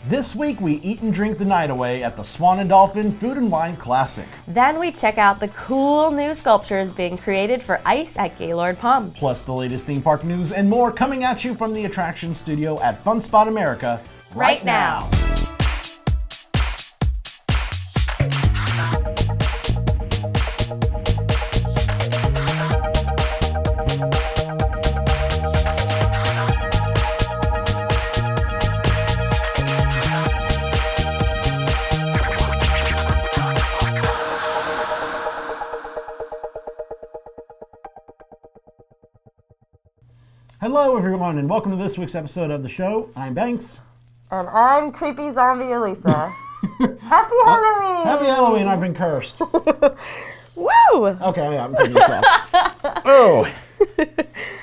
This week we eat and drink the night away at the Swan and Dolphin Food and Wine Classic. Then we check out the cool new sculptures being created for ice at Gaylord Palms. Plus the latest theme park news and more coming at you from the attraction studio at Fun Spot America right now. Hello everyone and welcome to this week's episode of the show. I'm Banks. And I'm creepy zombie Elisa. Happy Halloween! Happy Halloween, I've been cursed. Woo! Okay, I'm taking this off. Oh!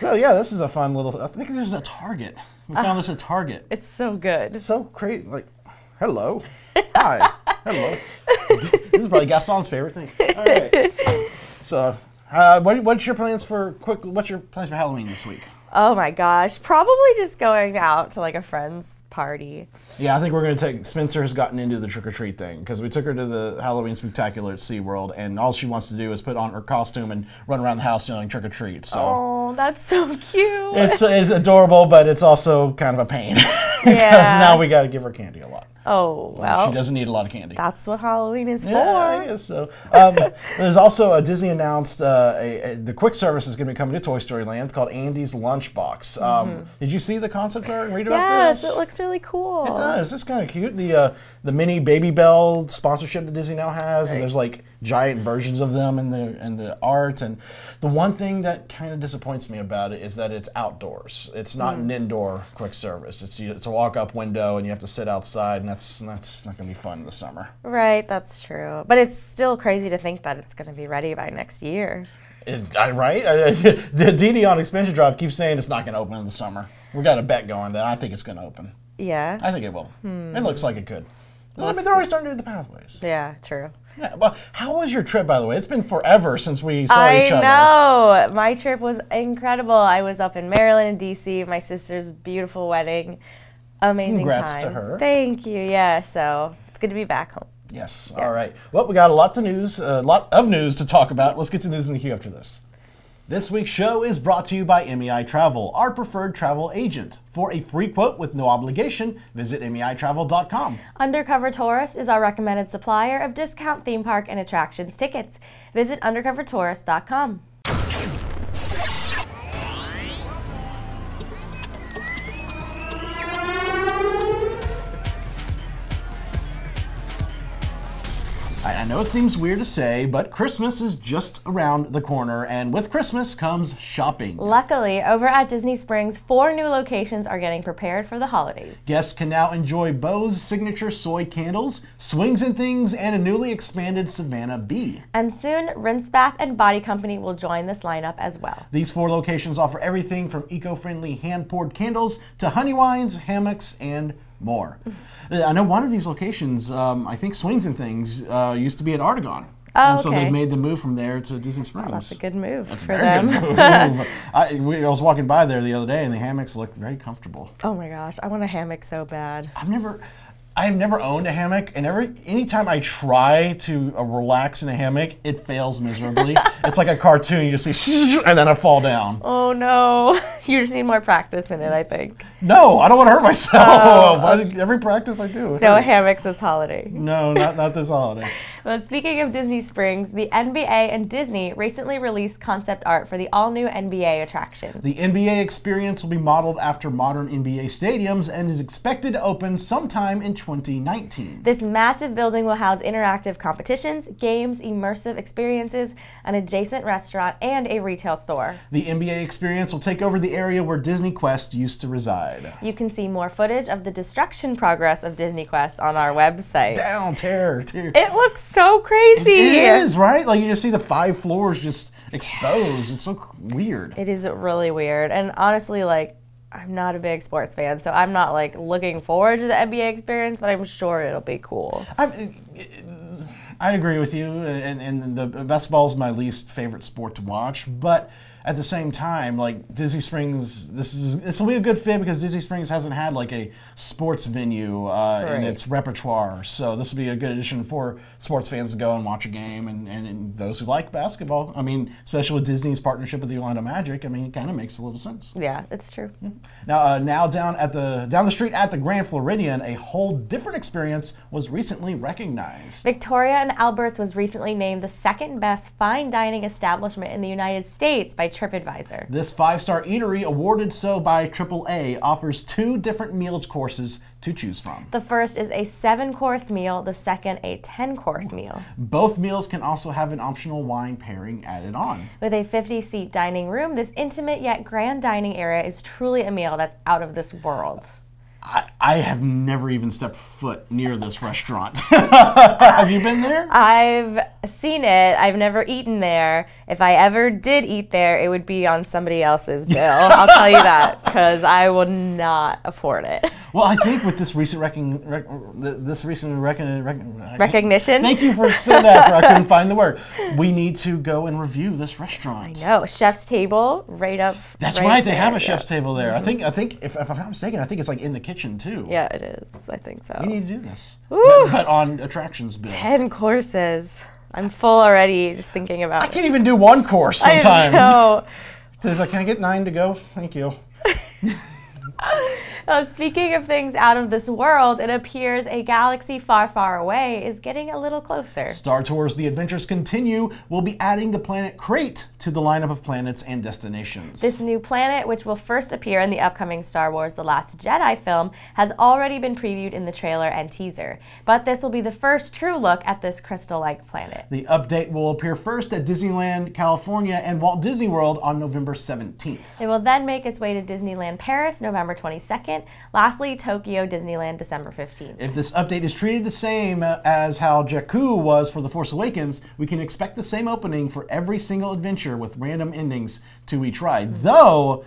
So yeah, this is a fun little, I think this is a Target. We found this at Target. It's so good. It's so crazy, like, hello. Hi. Hello. This is probably Gaston's favorite thing. All right. So, what's your plans for Halloween this week? Oh my gosh, probably just going out to like a friend's party. Yeah, I think we're going to take, Spencer has gotten into the trick-or-treat thing because we took her to the Halloween Spooktacular at SeaWorld and all she wants to do is put on her costume and run around the house yelling trick-or-treat. So oh, that's so cute. It's adorable, but it's also kind of a pain. Yeah. Because now we got to give her candy a lot. Oh, well. She doesn't need a lot of candy. That's what Halloween is for. I guess so. There's also Disney announced the quick service is going to be coming to Toy Story Land. It's called Andy's Lunchbox. Did you see the concept art and read about this? Yes, it looks really cool. It does. It's kind of cute. The mini Baby Bell sponsorship that Disney now has, and there's like giant versions of them in the art. And the one thing that kind of disappoints me about it is that it's outdoors. It's not an indoor quick service. It's a walk-up window, and you have to sit outside, and that's not going to be fun in the summer. Right, that's true. But it's still crazy to think that it's going to be ready by next year. Right? The DD on Expansion Drive keeps saying it's not going to open in the summer. We got a bet going that I think it's going to open. Yeah? I think it will. It looks like it could. I mean, they're already starting to do the pathways. Yeah, true. Yeah, well, how was your trip, by the way? It's been forever since we saw each other. I know. My trip was incredible. I was up in Maryland and D.C., my sister's beautiful wedding. Amazing Congrats time. to her. Thank you. Yeah, so it's good to be back home. Yes. Yeah. All right. Well, we got a lot of news to talk about. Let's get to news in the queue after this. This week's show is brought to you by Mei Travel, our preferred travel agent. For a free quote with no obligation, visit meitravel.com. Undercover Tourist is our recommended supplier of discount theme park and attractions tickets. Visit undercovertourist.com. I know it seems weird to say, but Christmas is just around the corner, and with Christmas comes shopping. Luckily, over at Disney Springs, 4 new locations are getting prepared for the holidays. Guests can now enjoy Bo's signature soy candles, Swings and Things, and a newly expanded Savannah Bee. And soon, Rinse Bath and Body Company will join this lineup as well. These 4 locations offer everything from eco-friendly hand-poured candles to honey wines, hammocks, and more. I know one of these locations, I think Swings and Things, used to be at Artagon. Oh, and so they've made the move from there to Disney Springs. Oh, that's a good move that's for a very them. Good move. I was walking by there the other day and the hammocks looked very comfortable. Oh my gosh, I want a hammock so bad. I've never owned a hammock, and anytime I try to relax in a hammock, it fails miserably. It's like a cartoon, you just see, and then I fall down. Oh no, you just need more practice in it, I think. No, I don't want to hurt myself. Every practice I do. No hammocks this holiday. No, not this holiday. Well, speaking of Disney Springs, the NBA and Disney recently released concept art for the all-new NBA attraction. The NBA experience will be modeled after modern NBA stadiums and is expected to open sometime in 2019. This massive building will house interactive competitions, games, immersive experiences, an adjacent restaurant, and a retail store. The NBA experience will take over the area where Disney Quest used to reside. You can see more footage of the destruction progress of Disney Quest on our website. Down, tear. It looks so crazy. It is, right? Like you just see the 5 floors just exposed. It's so weird. It is really weird. And honestly, like, I'm not a big sports fan, so I'm not like looking forward to the NBA experience, but I'm sure it'll be cool. I agree with you, and the basketball is my least favorite sport to watch, but at the same time, like Disney Springs, this will be a good fit because Disney Springs hasn't had like a sports venue in its repertoire. So this will be a good addition for sports fans to go and watch a game, and those who like basketball. I mean, especially with Disney's partnership with the Orlando Magic, I mean, it kind of makes a little sense. Yeah, it's true. Now down the street at the Grand Floridian, a whole different experience was recently recognized. Victoria and Albert's was recently named the second best fine dining establishment in the United States by TripAdvisor. This 5-star eatery, awarded so by AAA, offers 2 different meal courses to choose from. The first is a 7-course meal, the second a 10-course meal. Both meals can also have an optional wine pairing added on. With a 50-seat dining room, this intimate yet grand dining area is truly a meal that's out of this world. I have never even stepped foot near this restaurant. Have you been there? I've seen it. I've never eaten there. If I ever did eat there, it would be on somebody else's bill. I'll tell you that, because I will not afford it. Well, I think with this recent recognition. Thank you for saying that. I couldn't find the word. We need to go and review this restaurant. I know. Chef's table, right up. That's right. They have a chef's table there. I think if I'm not mistaken, I think it's like in the kitchen too. Yeah, it is. I think so. We need to do this, but on attractions bill. 10 courses. I'm full already just thinking about it. I can't even do 1 course sometimes. I know. Can I get 9 to go? Thank you. Speaking of things out of this world, it appears a galaxy far, far away is getting a little closer. Star Tours The Adventures Continue will be adding the planet Crait to the lineup of planets and destinations. This new planet, which will first appear in the upcoming Star Wars The Last Jedi film, has already been previewed in the trailer and teaser. But this will be the first true look at this crystal-like planet. The update will appear first at Disneyland, California and Walt Disney World on November 17th. It will then make its way to Disneyland Paris November 22nd. Lastly, Tokyo Disneyland December 15th. If this update is treated the same as how Jakku was for The Force Awakens, we can expect the same opening for every single adventure with random endings to each ride. Though,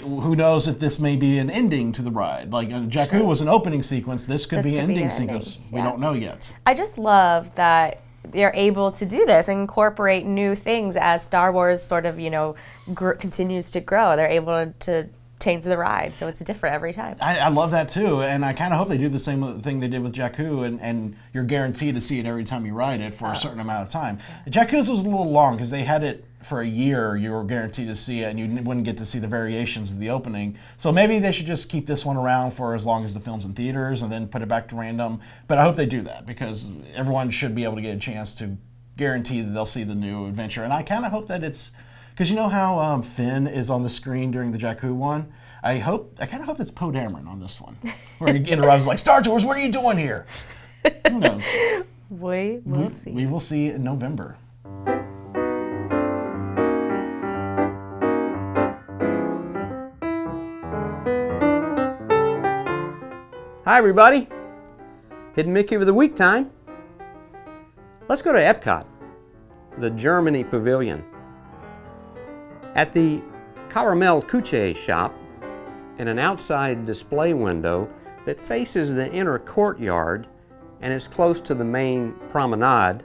who knows if this may be an ending to the ride. Like Jakku was an opening sequence, this could be an ending sequence. We don't know yet. I just love that they're able to do this, incorporate new things as Star Wars sort of, continues to grow. They're able to change the ride, so it's different every time. I love that too, and I kind of hope they do the same thing they did with Jakku, and you're guaranteed to see it every time you ride it for a certain amount of time. Jakku's was a little long because they had it for a year. You were guaranteed to see it, and you wouldn't get to see the variations of the opening. So maybe they should just keep this one around for as long as the film's in theaters and then put it back to random. But I hope they do that because everyone should be able to get a chance to guarantee that they'll see the new adventure. And I kind of hope that it's, because you know how Finn is on the screen during the Jakku one? I kind of hope it's Poe Dameron on this one. Where he interrupts like, Star Tours, what are you doing here? Who knows? We'll see. We will see in November. Hi everybody, Hidden Mick here with the week time. Let's go to Epcot, the Germany Pavilion. At the Caramel Couche shop, in an outside display window that faces the inner courtyard and is close to the main promenade,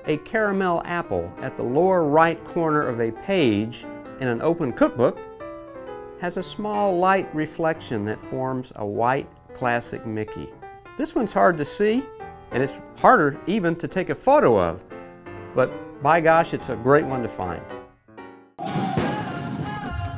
a caramel apple at the lower right corner of a page in an open cookbook has a small light reflection that forms a white classic Mickey. This one's hard to see, and it's harder even to take a photo of, but by gosh, it's a great one to find.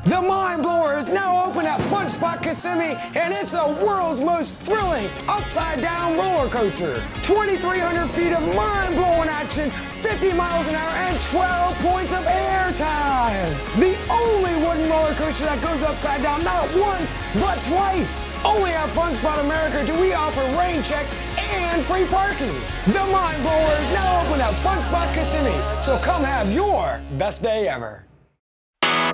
The Mind Blower is now open at Fun Spot Kissimmee, and it's the world's most thrilling upside-down roller coaster. 2,300 feet of mind-blowing action, 50 miles an hour, and 12 points of air time. The only wooden roller coaster that goes upside down not once, but twice. Only at Fun Spot America do we offer rain checks and free parking. The Mind Blower is now open at Fun Spot Kissimmee, so come have your best day ever.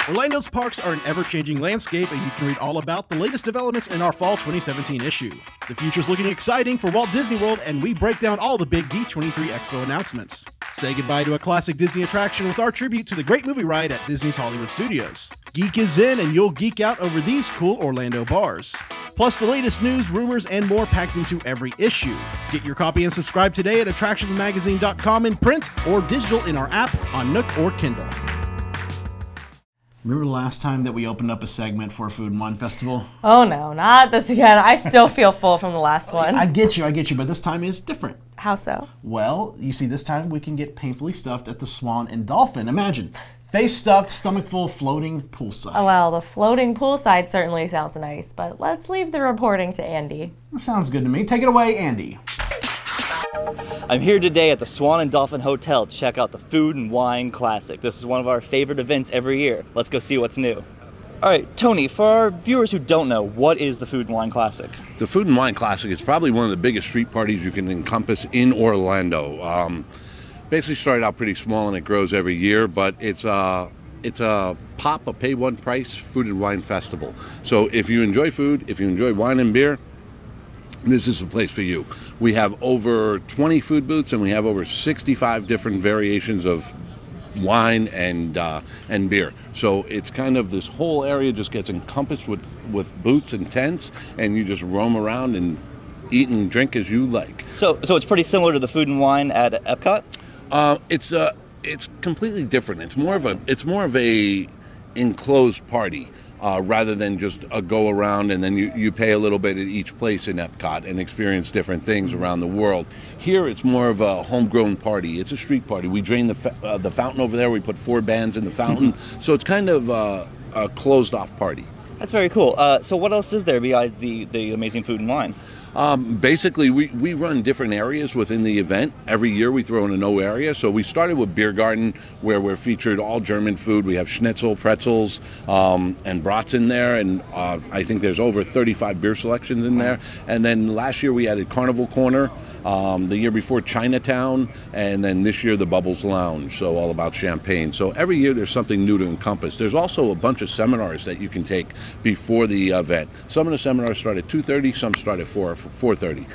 Orlando's parks are an ever-changing landscape, and you can read all about the latest developments in our fall 2017 issue. The future's looking exciting for Walt Disney World, and we break down all the big D23 Expo announcements. Say goodbye to a classic Disney attraction with our tribute to the great movie ride at Disney's Hollywood Studios. Geek is in, and you'll geek out over these cool Orlando bars. Plus the latest news, rumors, and more packed into every issue. Get your copy and subscribe today at attractionsmagazine.com in print or digital in our app on Nook or Kindle. Remember the last time that we opened up a segment for a food and wine festival? Oh no, not this again. I still feel full from the last one. I get you, but this time is different. How so? Well, you see, this time we can get painfully stuffed at the Swan and Dolphin. Imagine, face stuffed, stomach full, floating poolside. Oh, well, the floating poolside certainly sounds nice, but let's leave the reporting to Andy. That sounds good to me. Take it away, Andy. I'm here today at the Swan and Dolphin Hotel to check out the Food and Wine Classic. This is one of our favorite events every year. Let's go see what's new. All right, Tony, for our viewers who don't know, what is the Food and Wine Classic? The Food and Wine Classic is probably one of the biggest street parties you can encompass in Orlando. Basically started out pretty small and it grows every year, but it's a pay one price food and wine festival. So if you enjoy food, if you enjoy wine and beer, this is the place for you. We have over 20 food booths and we have over 65 different variations of wine and beer. So it's kind of, this whole area just gets encompassed with booths and tents, and you just roam around and eat and drink as you like. So it's pretty similar to the Food and Wine at Epcot? It's completely different. It's more of a enclosed party. Rather than just a go around and then you pay a little bit at each place in Epcot and experience different things around the world. Here it's more of a homegrown party. It's a street party. We drain the fountain over there. We put 4 bands in the fountain. So it's kind of a closed off party. That's very cool. So what else is there besides the amazing food and wine? Basically, we run different areas within the event. Every year we throw in a no area. So we started with Beer Garden, where we're featured all German food. We have schnitzel, pretzels, and brats in there. And I think there's over 35 beer selections in there. And then last year we added Carnival Corner. The year before, Chinatown. And then this year, the Bubbles Lounge. So all about champagne. So every year there's something new to encompass. There's also a bunch of seminars that you can take before the event. Some of the seminars start at 2:30, some start at 4:30.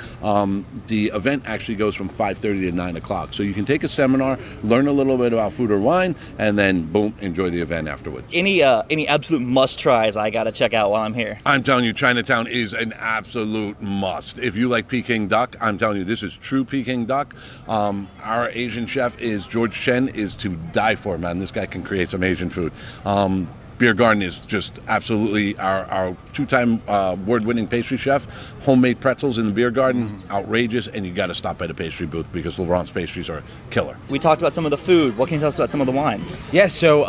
The event actually goes from 5:30 to 9 o'clock. So you can take a seminar, learn a little bit about food or wine, and then boom, enjoy the event afterwards. Any absolute must tries I gotta check out while I'm here? I'm telling you, Chinatown is an absolute must. If you like Peking duck, I'm telling you, this is true Peking duck. Our Asian chef is George Chen, is to die for, man. This guy can create some Asian food. Beer Garden is just absolutely our 2-time award-winning pastry chef. Homemade pretzels in the Beer Garden, outrageous, and you got to stop by the pastry booth because Laurent's pastries are killer. We talked about some of the food. What can you tell us about some of the wines? Yeah, so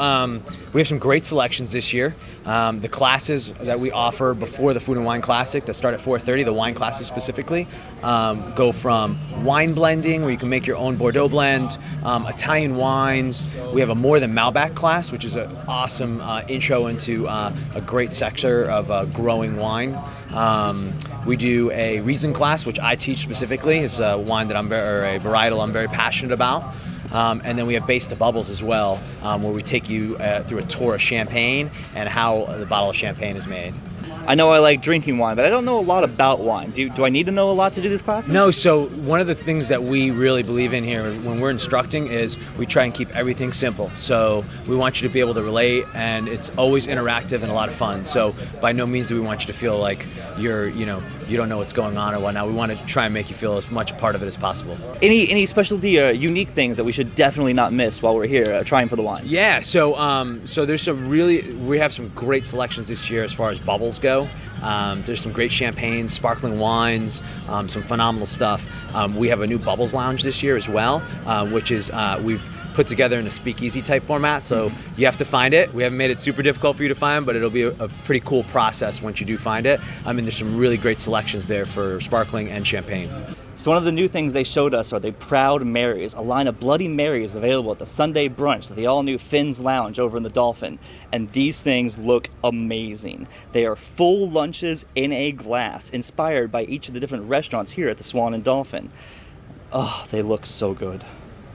we have some great selections this year. The classes that we offer before the Food and Wine Classic that start at 4:30, the wine classes specifically, go from wine blending, where you can make your own Bordeaux blend, Italian wines. We have a More Than Malbec class, which is an awesome intro into a great sector of growing wine. We do a Riesling class, which I teach specifically. It's a wine that a varietal I'm very passionate about. And then we have Base the Bubbles as well, where we take you through a tour of champagne and how the bottle of champagne is made. I know I like drinking wine, but I don't know a lot about wine. Do I need to know a lot to do these classes? No, so one of the things that we really believe in here when we're instructing is we try and keep everything simple. So we want you to be able to relate, and it's always interactive and a lot of fun. So by no means do we want you to feel like you don't know what's going on or whatnot. We want to try and make you feel as much a part of it as possible. Any specialty, unique things that we should definitely not miss while we're here trying for the wines? Yeah, so there's we have some great selections this year as far as bubbles go. There's some great champagnes, sparkling wines, some phenomenal stuff. We have a new Bubbles Lounge this year as well, which is we've put together in a speakeasy type format, so you have to find it. We haven't made it super difficult for you to find, but it'll be a pretty cool process once you do find it. I mean, there's some really great selections there for sparkling and champagne. So one of the new things they showed us are the Proud Marys, a line of Bloody Marys available at the Sunday brunch at the all-new Finn's Lounge over in the Dolphin. And these things look amazing. They are full lunches in a glass, inspired by each of the different restaurants here at the Swan and Dolphin. Oh, they look so good.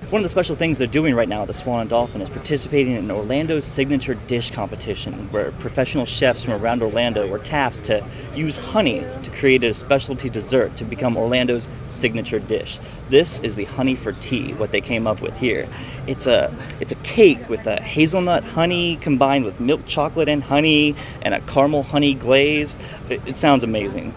One of the special things they're doing right now at the Swan and Dolphin is participating in Orlando's signature dish competition, where professional chefs from around Orlando were tasked to use honey to create a specialty dessert to become Orlando's signature dish. This is the honey for tea, what they came up with here. It's a cake with a hazelnut honey combined with milk chocolate and honey and a caramel honey glaze. It sounds amazing.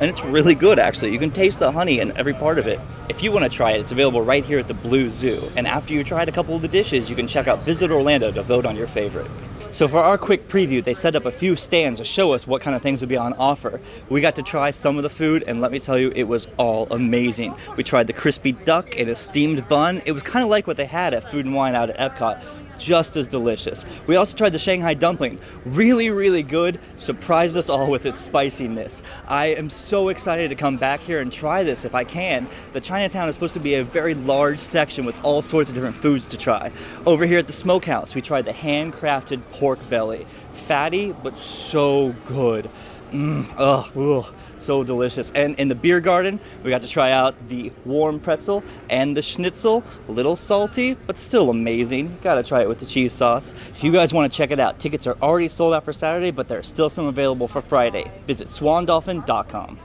and it's really good actually. You can taste the honey in every part of it. If you want to try it, it's available right here at the Blue Zoo. And after you tried a couple of the dishes, you can check out Visit Orlando to vote on your favorite. So for our quick preview, they set up a few stands to show us what kind of things would be on offer. We got to try some of the food, and let me tell you, it was all amazing. We tried the crispy duck in a steamed bun. It was kind of like what they had at Food and Wine out at Epcot. Just as delicious. We also tried the Shanghai dumpling. Really, really good. Surprised us all with its spiciness. I am so excited to come back here and try this if I can. The Chinatown is supposed to be a very large section with all sorts of different foods to try. Over here at the Smokehouse, we tried the handcrafted pork belly. Fatty, but so good. So delicious. And in the beer garden, we got to try out the warm pretzel and the schnitzel. A little salty, but still amazing. Gotta try it with the cheese sauce. If you guys want to check it out, tickets are already sold out for Saturday, but there's still some available for Friday. Visit swandolphin.com.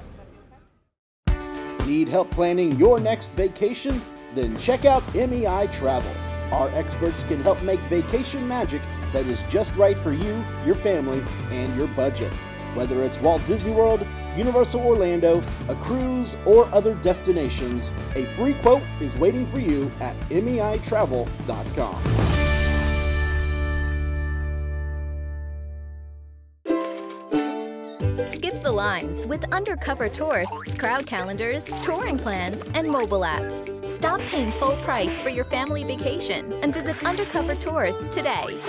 Need help planning your next vacation? Then check out Mei Travel. Our experts can help make vacation magic that is just right for you, your family, and your budget. Whether it's Walt Disney World, Universal Orlando, a cruise, or other destinations, a free quote is waiting for you at meitravel.com. Skip the lines with undercover tourists, crowd calendars, touring plans, and mobile apps. Stop paying full price for your family vacation and visit Undercover Tours today.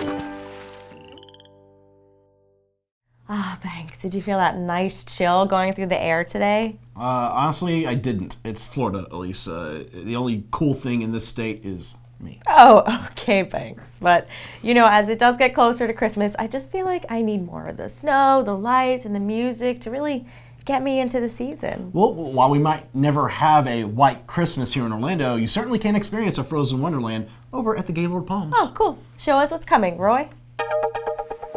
Ah, Banks, did you feel that nice chill going through the air today? Honestly, I didn't. It's Florida, at least. The only cool thing in this state is me. Oh, okay, Banks. But, you know, as it does get closer to Christmas, I just feel like I need more of the snow, the lights, and the music to really get me into the season. Well, while we might never have a white Christmas here in Orlando, you certainly can experience a frozen Wonderland over at the Gaylord Palms. Oh, cool. Show us what's coming, Roy.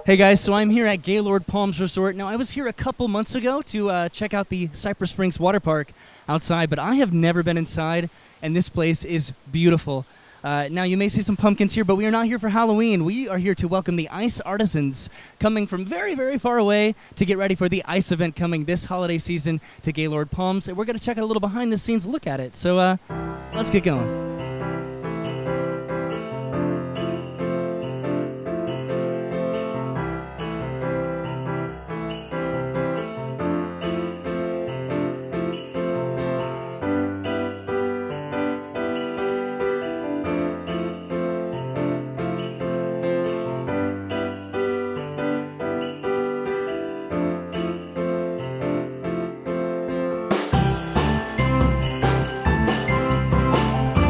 Hey guys, so I'm here at Gaylord Palms Resort. Now I was here a couple months ago to check out the Cypress Springs water park outside, but I have never been inside, and this place is beautiful. Now you may see some pumpkins here, but we are not here for Halloween. We are here to welcome the ice artisans coming from very, very far away to get ready for the ice event coming this holiday season to Gaylord Palms. And we're going to check out a little behind the scenes look at it. So let's get going.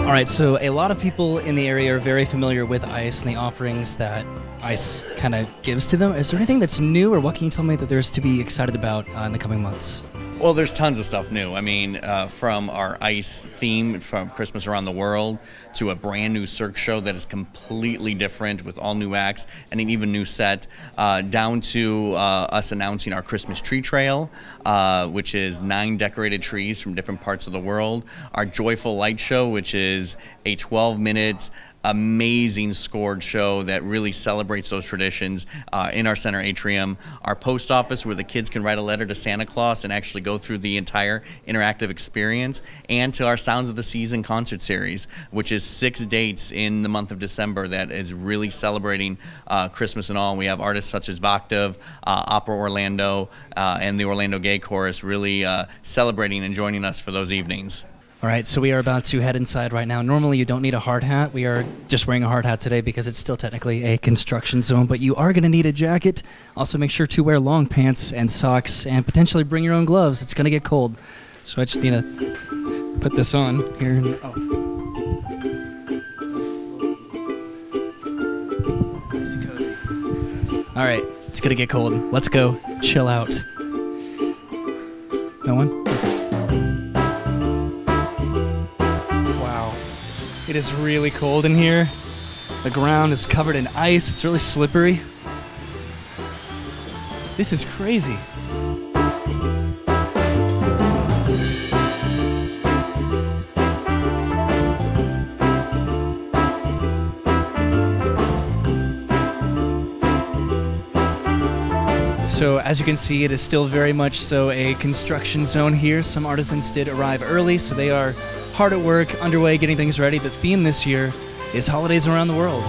All right, so a lot of people in the area are very familiar with ice and the offerings that ice kind of gives to them. Is there anything that's new, or what can you tell me that there's to be excited about in the coming months? Well, there's tons of stuff new. I mean, from our ice theme from Christmas Around the World to a brand new Cirque show that is completely different with all new acts and an even new set, down to us announcing our Christmas tree trail, which is 9 decorated trees from different parts of the world. Our Joyful Light show, which is a 12-minute amazing scored show that really celebrates those traditions in our center atrium. Our post office, where the kids can write a letter to Santa Claus and actually go through the entire interactive experience, and to our Sounds of the Season concert series, which is 6 dates in the month of December that is really celebrating Christmas and all. We have artists such as Voctave, Opera Orlando, and the Orlando Gay Chorus really celebrating and joining us for those evenings. All right, so we are about to head inside right now. Normally you don't need a hard hat. We are just wearing a hard hat today because it's still technically a construction zone, but you are going to need a jacket. Also make sure to wear long pants and socks and potentially bring your own gloves. It's going to get cold. So I just need to put this on here. Oh. Nice and cozy. All right, it's going to get cold. Let's go chill out. No one? It is really cold in here. The ground is covered in ice. It's really slippery. This is crazy. So as you can see, it is still very much so a construction zone here. Some artisans did arrive early, so they are hard at work, underway, getting things ready. The theme this year is holidays around the world.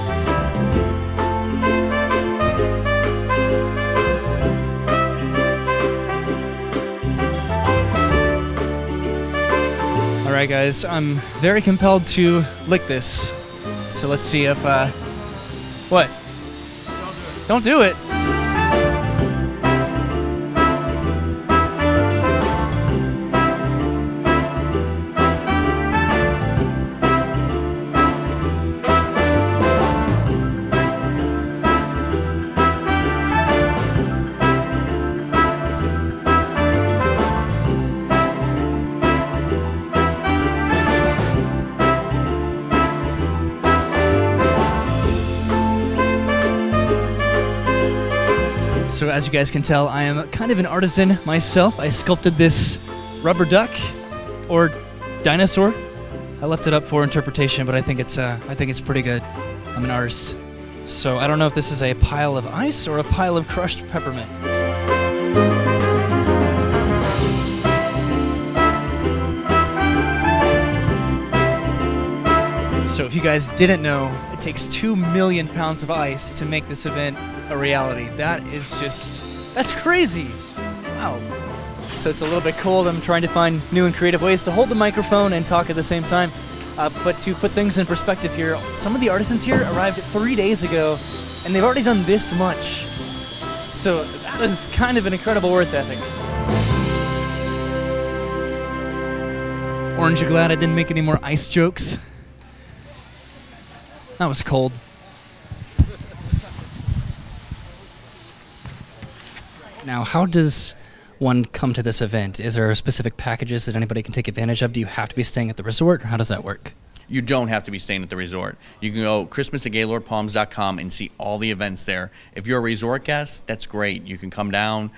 All right, guys, I'm very compelled to lick this. So let's see if, what? Don't do it. So as you guys can tell, I am kind of an artisan myself. I sculpted this rubber duck or dinosaur. I left it up for interpretation, but I think it's pretty good. I'm an artist. So I don't know if this is a pile of ice or a pile of crushed peppermint. So if you guys didn't know, it takes 2 million pounds of ice to make this event a reality. That's crazy. Wow. So it's a little bit cold. I'm trying to find new and creative ways to hold the microphone and talk at the same time. But to put things in perspective here, some of the artisans here arrived 3 days ago, and they've already done this much. So that is kind of an incredible work ethic. Orange, you glad I didn't make any more ice jokes? That was cold. Now, how does one come to this event? Is there specific packages that anybody can take advantage of? Do you have to be staying at the resort, or how does that work? You don't have to be staying at the resort. You can go Christmas@GaylordPalms.com and see all the events there. If you're a resort guest, that's great. You can come down.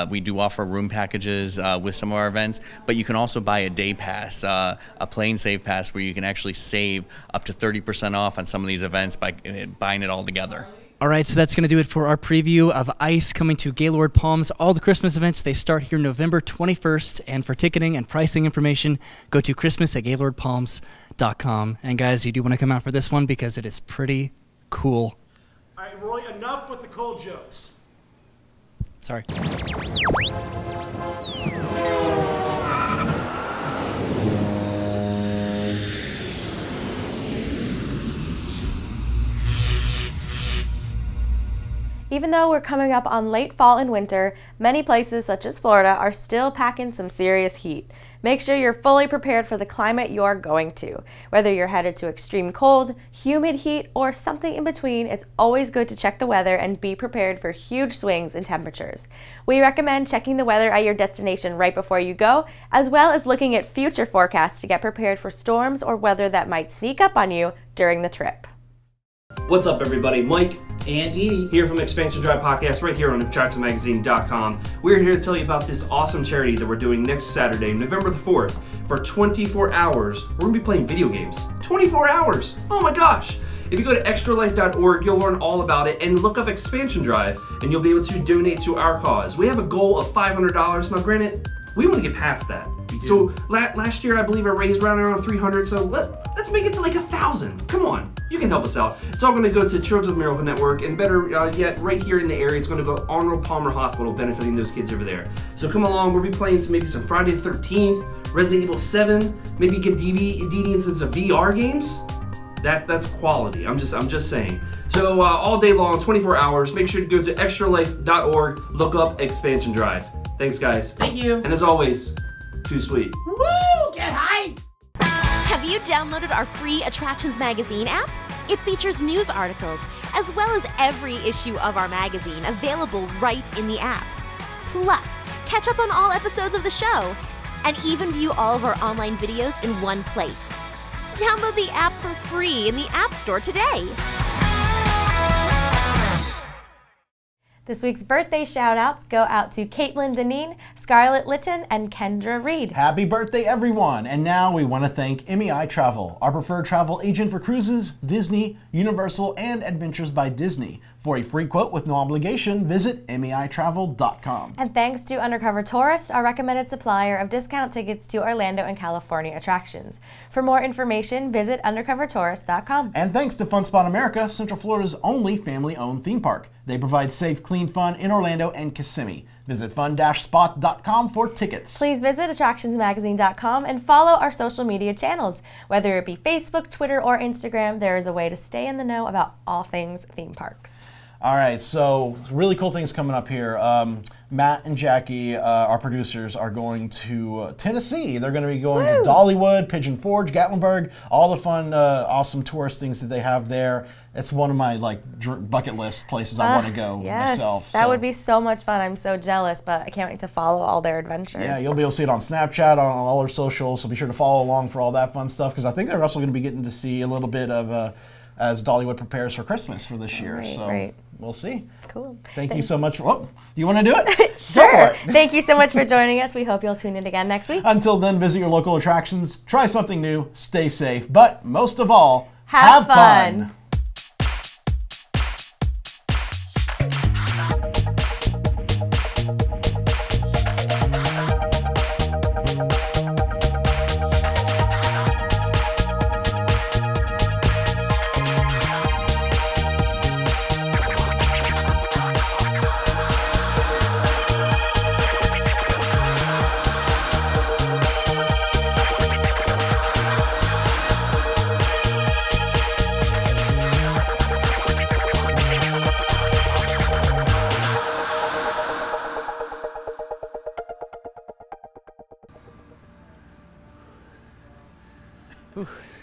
We do offer room packages with some of our events, but you can also buy a day pass, a plane save pass, where you can actually save up to 30% off on some of these events by buying it all together. All right, so that's going to do it for our preview of ICE coming to Gaylord Palms. All the Christmas events, they start here November 21st. And for ticketing and pricing information, go to Christmas@GaylordPalms.com. And guys, you do want to come out for this one because it is pretty cool. All right, Roy, enough with the cold jokes. Sorry. Even though we're coming up on late fall and winter, many places such as Florida are still packing some serious heat. Make sure you're fully prepared for the climate you're going to. Whether you're headed to extreme cold, humid heat, or something in between, it's always good to check the weather and be prepared for huge swings in temperatures. We recommend checking the weather at your destination right before you go, as well as looking at future forecasts to get prepared for storms or weather that might sneak up on you during the trip. What's up, everybody? Mike and Edie here from Expansion Drive Podcast right here on attractionsmagazine.com. We're here to tell you about this awesome charity that we're doing next Saturday, November the 4th. For 24 hours, we're going to be playing video games. 24 hours! Oh my gosh! If you go to extralife.org, you'll learn all about it, and look up Expansion Drive, and you'll be able to donate to our cause. We have a goal of $500. Now, granted, we want to get past that. So last year, I believe I raised around 300. So let's make it to like 1,000. Come on, you can help us out. It's all going to go to Children's Miracle Network, and better yet, right here in the area, it's going to go to Arnold Palmer Hospital, benefiting those kids over there. So come along. We'll be playing maybe some Friday the 13th, Resident Evil 7, maybe get DD into some VR games. That's quality. I'm just saying. So all day long, 24 hours. Make sure to go to extralife.org. Look up Expansion Drive. Thanks, guys. Thank you. And as always, too sweet. Woo! Get hype! Have you downloaded our free Attractions Magazine app? It features news articles, as well as every issue of our magazine available right in the app. Plus, catch up on all episodes of the show, and even view all of our online videos in one place. Download the app for free in the App Store today. This week's birthday shout-outs go out to Caitlin Deneen, Scarlett Litton, and Kendra Reed. Happy birthday, everyone! And now we want to thank Mei Travel, our preferred travel agent for cruises, Disney, Universal, and Adventures by Disney. For a free quote with no obligation, visit meitravel.com. And thanks to Undercover Tourist, our recommended supplier of discount tickets to Orlando and California attractions. For more information, visit undercovertourist.com. And thanks to Fun Spot America, Central Florida's only family-owned theme park. They provide safe, clean fun in Orlando and Kissimmee. Visit fun-spot.com for tickets. Please visit attractionsmagazine.com and follow our social media channels. Whether it be Facebook, Twitter, or Instagram, there is a way to stay in the know about all things theme parks. All right, so really cool things coming up here. Matt and Jackie, our producers, are going to Tennessee. They're going to be going to Dollywood, Pigeon Forge, Gatlinburg, all the fun, awesome tourist things that they have there. It's one of my bucket list places I want to go myself. That would be so much fun. I'm so jealous, but I can't wait to follow all their adventures. Yeah, you'll be able to see it on Snapchat, on all their socials, so be sure to follow along for all that fun stuff, because I think they're also going to be getting to see a little bit of as Dollywood prepares for Christmas for this year. We'll see. Cool. Thank you so much. You want to do it? Sure. Go for it. Thank you so much for joining us. We hope you'll tune in again next week. Until then, visit your local attractions, try something new, stay safe, but most of all, have fun.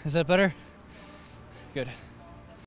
Is that better? Good.